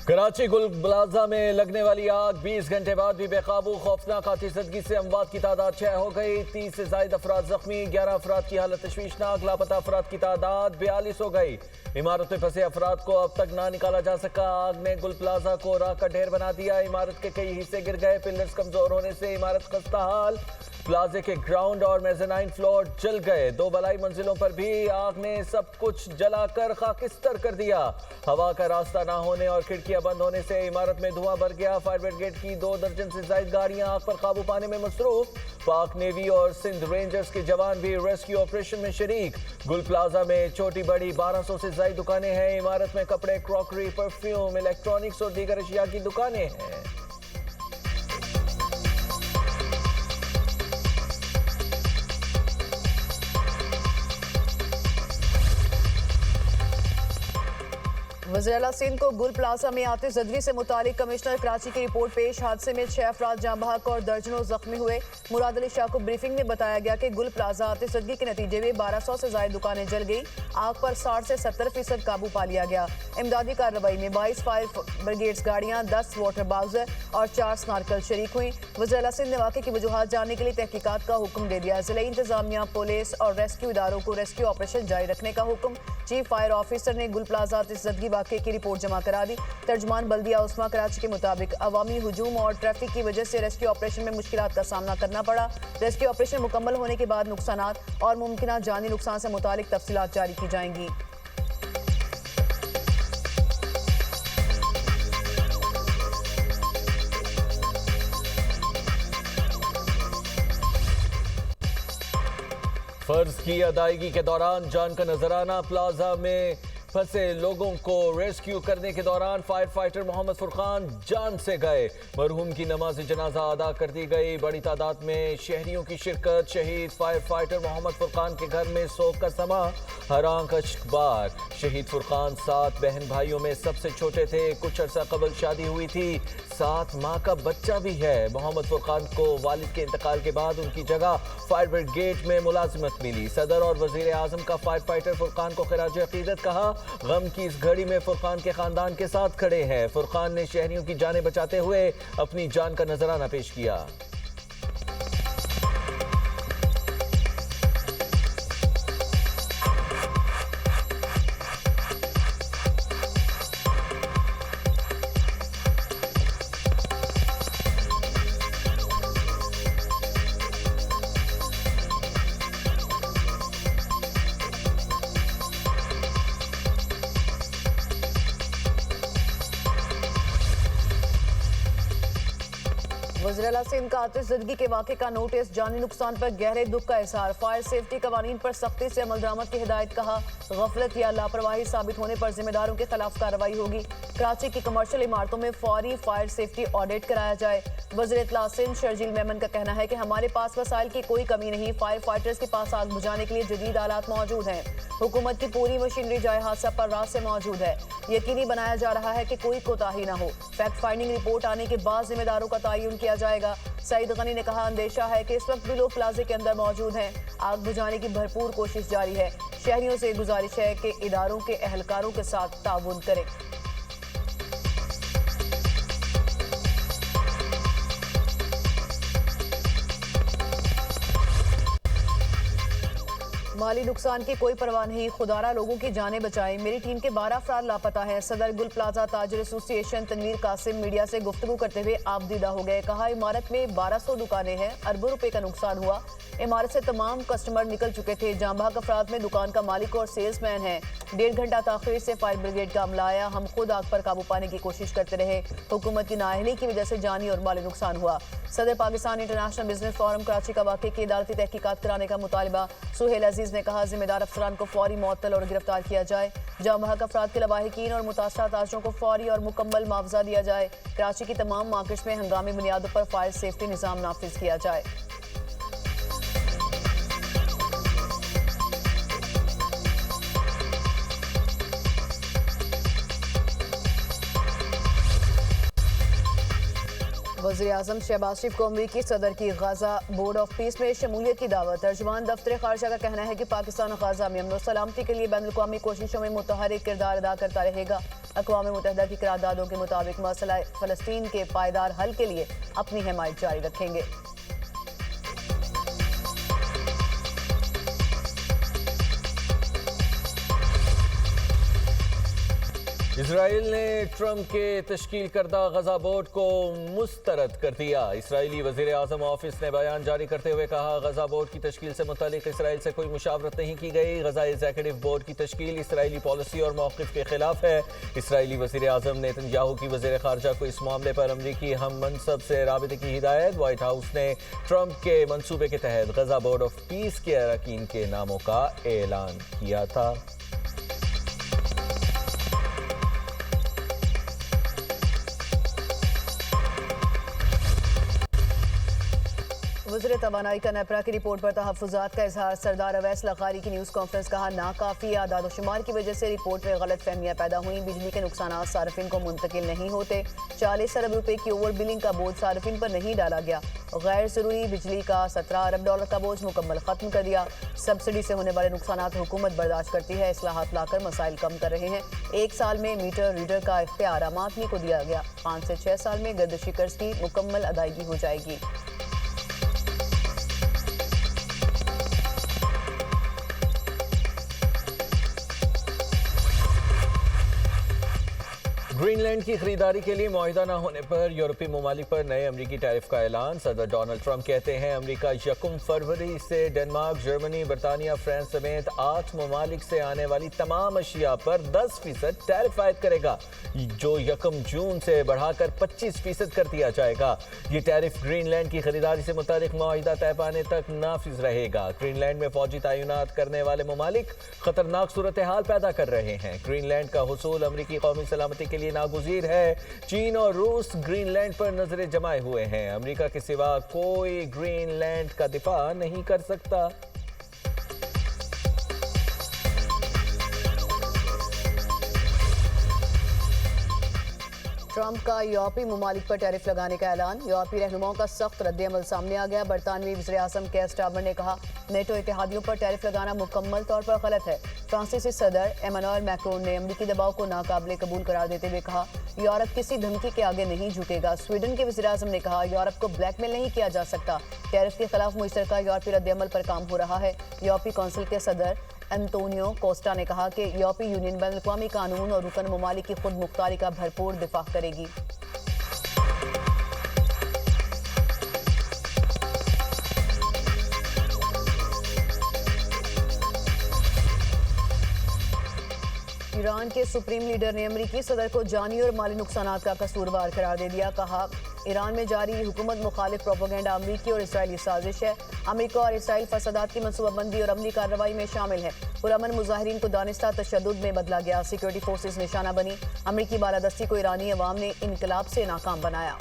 कराची गुल प्लाजा में लगने वाली आग 20 घंटे बाद भी बेकाबू। खौफनाक आतिशबाजी से अमवात की तादाद 6 हो गई। 30 से ज्यादा अफराद जख्मी, 11 अफराद की हालत तशवीशनाक। लापता अफराद की तादाद 42 हो गई। इमारत में फंसे अफराद को अब तक ना निकाला जा सका। आग ने गुल प्लाजा को राख का ढेर बना दिया। इमारत के कई हिस्से गिर गए। पिलर्स कमजोर होने से इमारत खस्ता हाल। प्लाजे के ग्राउंड और मेज़नाइन फ्लोर जल गए। 2 बलाई मंजिलों पर भी आग ने सब कुछ जलाकर खाकिस्तर कर दिया। हवा का रास्ता ना होने और खिड़कियां बंद होने से इमारत में धुआं भर गया। फायर ब्रिगेड की 2 दर्जन से ज्यादा गाड़ियां आग पर काबू पाने में मसरूफ। पाक नेवी और सिंध रेंजर्स के जवान भी रेस्क्यू ऑपरेशन में शरीक। गुल प्लाजा में छोटी बड़ी 1200 से ज्यादा दुकानें हैं। इमारत में कपड़े, क्रॉकरी, परफ्यूम, इलेक्ट्रॉनिक्स और दीगर अशिया की दुकानें हैं। वज़ीर-ए-आला सिंध को गुल प्लाजा में आतिशबाजी से मुतालिक कमिश्नर कराची की रिपोर्ट पेश। हादसे में 6 अफराद जाँ बहक और दर्जनों जख्मी हुए। मुराद अली शाह को ब्रीफिंग में बताया गया कि गुल प्लाजा आतिशबाजी के नतीजे में 1200 से ज्यादा दुकानें जल गई। आग पर 60 से 70% काबू पा लिया गया। इमदादी कार्रवाई में 22 फायर ब्रिगेड्स गाड़ियां, 10 वाटर बाउजर और 4 स्नार्कल शरीक हुई। वज़ीर-ए-आला सिंध ने वाक़े की वजूहात जानने के लिए तहकीकात का हुक्म दे दिया। जिला इंतजामिया, पुलिस और रेस्क्यू इदारों को रेस्क्यू ऑपरेशन जारी रखने का हुक्म। चीफ फायर ऑफिसर ने गुल प्लाजा आतिशबाजी वाक़े की रिपोर्ट जमा करा दी। तर्जमान बल्दिया उस्मा कराची के मुताबिक अवामी हुजूम और ट्रैफिक की वजह से रेस्क्यू ऑपरेशन में मुश्किलात का सामना करना पड़ा। रेस्क्यू ऑपरेशन मुकम्मल होने के बाद नुकसानात और मुमकिन जानी नुकसान से मुतालिक तफसीलात जारी की जाएंगी। फर्ज की अदायगी के दौरान जान का नजराना। प्लाजा में फंसे लोगों को रेस्क्यू करने के दौरान फायर फाइटर मोहम्मद फुरकान जान से गए। मरहूम की नमाज जनाजा अदा कर दी गई। बड़ी तादाद में शहरियों की शिरकत। शहीद फायर फाइटर मोहम्मद फुरकान के घर में सोग का समा। हरांक अश्कबार। शहीद फुरकान 7 बहन भाइयों में सबसे छोटे थे। कुछ अरसा कबल शादी हुई थी। 7 माह का बच्चा भी है। मोहम्मद फुरकान को वालिद के इंतकाल के बाद उनकी जगह फायर ब्रिगेड में मुलाजिमत मिली। सदर और वजीर आजम का फायर फाइटर फुरकान को खिराज अकीदत कहा। गम की इस घड़ी में फुरकान के खानदान के साथ खड़े हैं। फुरकान ने शहरियों की जानें बचाते हुए अपनी जान का नजराना पेश किया। वज़ीर-ए-आला सिंध का आतिशबाजी के वाक़े का नोटिस। जानी नुकसान पर गहरे दुख का इजहार। फायर सेफ्टी कवानीन पर सख्ती से अमल दरामद की हिदायत। कहा गफलत या लापरवाही साबित होने पर जिम्मेदारों के खिलाफ कार्रवाई होगी। कराची की कमर्शियल इमारतों में फौरी फायर सेफ्टी ऑडिट कराया जाए। वज़ीर इत्तला सिंध शर्जील मेमन का कहना है कि हमारे पास वसाइल की कोई कमी नहीं। फायर फाइटर्स के पास आग बुझाने के लिए जदीद आलात मौजूद हैं। हुकूमत की पूरी मशीनरी जाए हादसा पर रात से मौजूद है। यकीनी बनाया जा रहा है कि कोई कोताही न हो। फैक्ट फाइंडिंग रिपोर्ट आने के बाद जिम्मेदारों का तयन किया जाएगा। सईद गनी ने कहा अंदेशा है कि इस वक्त भी लोग प्लाजे के अंदर मौजूद हैं। आग बुझाने की भरपूर कोशिश जारी है। शहरियों से गुजारिश है कि इदारों के एहलकारों के साथ ताउन करें। माली नुकसान की कोई परवाह नहीं। खुदारा लोगों की जानें बचाए। मेरी टीम के 12 अफराद लापता हैं। सदर गुल प्लाजा ताजर एसोसिएशन तनवीर कासिम मीडिया से गुफ्तगू करते हुए आपदीदा हो गए। कहा इमारत में 1200 दुकानें हैं। अरबों रुपए का नुकसान हुआ। इमारत से तमाम कस्टमर निकल चुके थे। जांबाग अफराद में दुकान का मालिक और सेल्समैन है। 1.5 घंटा ताखिर से फायर ब्रिगेड का अमला आया। हम खुद आग पर काबू पाने की कोशिश करते रहे। हुकूमत की नाअहली की वजह से जानी और माली नुकसान हुआ। सदर Pakistan international business forum Karachi का वाक़े की अदालती तहकीकात कराने का मुतालबा। सुहेल अजीज ने कहा जिम्मेदार अफसरान को फौरी मुअत्तल और गिरफ्तार किया जाए। जांबाग अफराद के लवाहिकीन और मुतासरा ताजरों को फौरी और मुकम्मल मुआवजा दिया जाए। कराची की तमाम मार्केट्स में हंगामी बुनियादों पर फायर सेफ्टी निज़ाम नाफिज किया जाए। वज़ीर-ए-आज़म शहबाज शरीफ को अमरीकी सदर की गाजा बोर्ड ऑफ पीस में शमूलियत की दावत। तर्जुमान दफ्तर खारजा का कहना है कि पाकिस्तान गाजा में अमन और सलामती के लिए बैनुल-अक़वामी कोशिशों में मुतहरिक किरदार अदा करता रहेगा। अक़वाम मुत्तहिदा की करारदादों के मुताबिक मसला फ़लस्तीन के पायदार हल के लिए अपनी हिमायत जारी रखेंगे। इसराइल ने ट्रंप के तश्कील करदा गजा बोर्ड को मुस्तरद कर दिया। इसराइली वज़ीर आज़म ऑफिस ने बयान जारी करते हुए कहा, गजा बोर्ड की तश्कील से मुतालिक इसराइल से कोई मुशावरत नहीं की गई। गजा एग्जीक्यूटिव बोर्ड की तश्कील इसराइली पॉलिसी और मौक़िफ़ के खिलाफ है। इसराइली वज़ीर आज़म नेतन्याहू की वज़ीर ख़ारजा को इस मामले पर अमरीकी हम मनसब से राबिते की हिदायत। वाइट हाउस ने ट्रंप के मनसूबे के तहत गजा बोर्ड ऑफ पीस के अरकान के नामों का ऐलान किया था। वज़ीर तवानाई का नेपरा की रिपोर्ट पर तहफ़्फ़ुज़ात का इजहार। सरदार अवैस लखारी की न्यूज़ कॉन्फ्रेंस कहा, नाकाफ़ी आदाद-ओ-शुमार की वजह से रिपोर्ट में गलत फहमियाँ पैदा हुई। बिजली के नुकसान सार्फिन को मुंतकिल नहीं होते। 40 अरब रुपए की ओवर बिलिंग का बोझ सार्फिन पर नहीं डाला गया। गैर ज़रूरी बिजली का 17 अरब डॉलर का बोझ मुकम्मल ख़त्म कर दिया। सब्सिडी से होने वाले नुकसान हुकूमत बर्दाश्त करती है। इस्लाहात लाकर मसाइल कम कर रहे हैं। 1 साल में मीटर रीडर का इख्तियार आम आदमी को दिया गया। 5 से 6 साल में गर्दिशी कर्ज की मुकम्मल अदायगी हो जाएगी। ग्रीनलैंड की खरीदारी के लिए मुआहिदा न होने पर यूरोपीय ममालिक पर नए अमरीकी टैरिफ का ऐलान। सदर डोनाल्ड ट्रंप कहते हैं, अमरीका 1 फरवरी से डेनमार्क, जर्मनी, बरतानिया, फ्रांस समेत 8 ममालिक से आने वाली तमाम अशिया पर 10% टैरिफ आयद करेगा, जो 1 जून से बढ़ाकर 25% कर दिया जाएगा। ये टैरिफ ग्रीनलैंड की खरीदारी से मुतालिक मुआहिदा तय पाने तक नाफिज रहेगा। ग्रीनलैंड में फौजी तैनात करने वाले ममालिक खतरनाक सूरत हाल पैदा कर रहे हैं। ग्रीनलैंड का हुसूल अमरीकी कौमी सलामती के लिए नागुज़ीर है। चीन और रूस ग्रीनलैंड पर नजरें जमाए हुए हैं। अमेरिका के सिवा कोई ग्रीनलैंड का दिफा नहीं कर सकता। ट्रंप का यूरोपीय ममालिक पर टैरिफ लगाने का ऐलान। यूरोपीय रहनुमाओं का सख्त रद्द-ए-अमल सामने आ गया। बरतानवी वज़ीर-ए-आज़म केयर स्टारमर ने कहा, नेटो इत्तेहादियों पर टैरिफ लगाना मुकम्मल तौर पर गलत है। फ्रांसीसी सदर एमानुएल मैक्रोन ने अमरीकी दबाव को नाकाबिले कबूल करार देते हुए कहा, यूरोप किसी धमकी के आगे नहीं झुकेगा। स्वीडन के वज़ीर-ए-आज़म ने कहा, यूरोप को ब्लैकमेल नहीं किया जा सकता। टैरिफ के खिलाफ मुश्तरका यूरोपीय रद्द-ए-अमल पर काम हो रहा है। यूरोपीय कौंसिल के सदर एंटोनियो कोस्टा ने कहा कि यूरोपीय यूनियन बैनुल-अक़वामी कानून और रुकन ममालिक की खुद मुख्तारी का भरपूर दिफा करेगी। ईरान के सुप्रीम लीडर ने अमरीकी सदर को जानी और माली नुकसानात का कसूरवार करार दे दिया। कहा, ईरान में जारी हुकूमत मुखालिफ प्रोपेगेंडा अमरीकी और इसराइली साजिश है। अमरीका और इसराइल फसादात की मनसूबाबंदी और अमली कार्रवाई में शामिल है। पुरअमन मुजाहिरीन को दानिस्ता तशद्दुद में बदला गया। सिक्योरिटी फोर्सेज निशाना बनी। अमरीकी बालादस्ती को ईरानी अवाम ने इनकलाब से नाकाम बनाया।